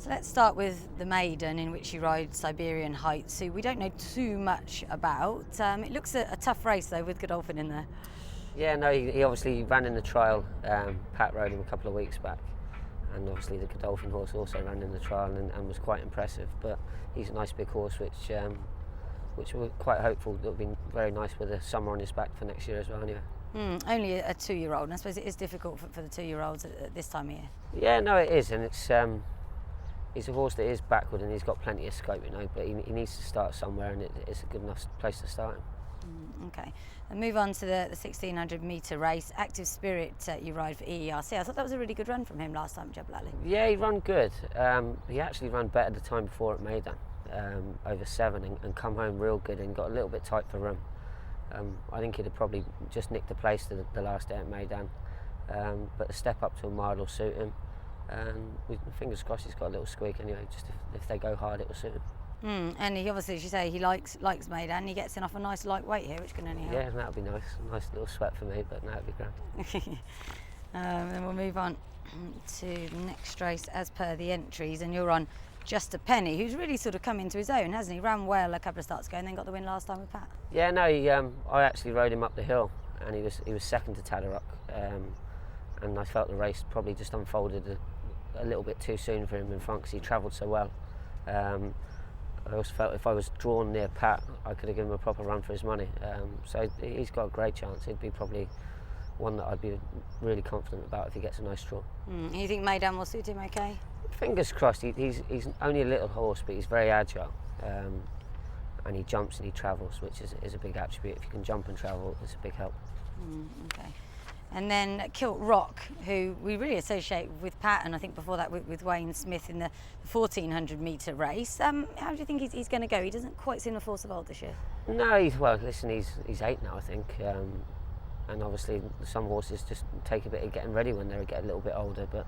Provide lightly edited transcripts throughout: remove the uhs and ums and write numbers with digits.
So let's start with the Meydan, in which you ride Siberian Heights, who we don't know too much about. It looks a tough race though, with Godolphin in there. Yeah, no, he obviously ran in the trial. Pat rode him a couple of weeks back, and obviously the Godolphin horse also ran in the trial and was quite impressive. But he's a nice big horse, which we're quite hopeful that will be very nice with a summer on his back for next year as well. Anyway. Only a 2-year-old, and I suppose it is difficult for the 2-year-olds at this time of year. Yeah, no, it is, and it's he's a horse that is backward and he's got plenty of scope, you know. But he needs to start somewhere, and it's a good enough place to start him. Okay, and move on to the 1600 metre race. Active Spirit, you ride for EERC. I thought that was a really good run from him last time at Jebel Ali. Yeah, he ran good. He actually ran better the time before at Meydan, over 7, and come home real good and got a little bit tight for room. I think he'd have probably just nicked the place the last day at Meydan, but a step up to a mile will suit him, and fingers crossed he's got a little squeak anyway. Just if they go hard, it will suit him. And he obviously, as you say, he likes Meydan. He gets in off a nice lightweight here, which can only help. Yeah, that'll be nice. A nice little sweat for me, but that'll be grand. Then we'll move on to the next race as per the entries, and you're on Just a Penny, who's really sort of come into his own, hasn't he? Ran well a couple of starts ago and then got the win last time with Pat. Yeah, no, I actually rode him up the hill, and he was second to Tadarok, and I felt the race probably just unfolded a little bit too soon for him in front because he travelled so well. I also felt if I was drawn near Pat, I could have given him a proper run for his money. So he's got a great chance. He'd be probably one that I'd be really confident about if he gets a nice draw. You think Meydan will suit him okay? Fingers crossed. He's only a little horse, but he's very agile, and he jumps and he travels, which is a big attribute. If you can jump and travel, it's a big help. Okay. And then Kilt Rock, who we really associate with Pat, and I think before that with Wayne Smith in the 1400 metre race. How do you think he's going to go? He doesn't quite seem a force of old this year. No, he's 8 now, I think, and obviously some horses just take a bit of getting ready when they get a little bit older. But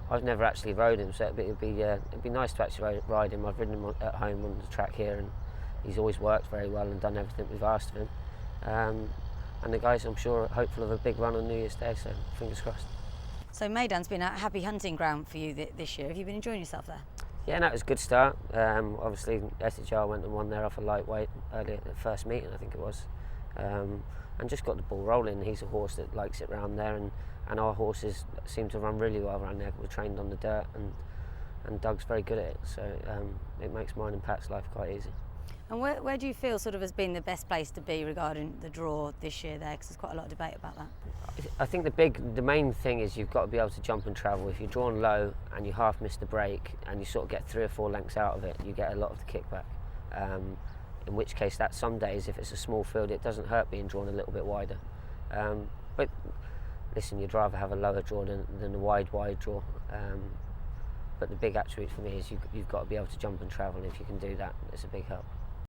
I've never actually rode him, so it'd be nice to actually ride him. I've ridden him at home on the track here, and he's always worked very well and done everything we've asked of him. And the guys, I'm sure, are hopeful of a big run on New Year's Day, so fingers crossed. So Meydan's been a happy hunting ground for you this year. Have you been enjoying yourself there? Yeah, no, it was a good start. Obviously, SHR went and won there off a lightweight earlier at the first meeting, I think it was. And just got the ball rolling. He's a horse that likes it round there, and our horses seem to run really well around there. We're trained on the dirt, and Doug's very good at it, so it makes mine and Pat's life quite easy. And where do you feel sort of has been the best place to be regarding the draw this year there? Because there's quite a lot of debate about that. I think the main thing is you've got to be able to jump and travel. If you're drawn low and you half miss the break and you sort of get 3 or 4 lengths out of it, you get a lot of the kickback. In which case, that some days, if it's a small field, it doesn't hurt being drawn a little bit wider. But listen, you'd rather have a lower draw than a wide draw. But the big attribute for me is you've got to be able to jump and travel. If you can do that, it's a big help.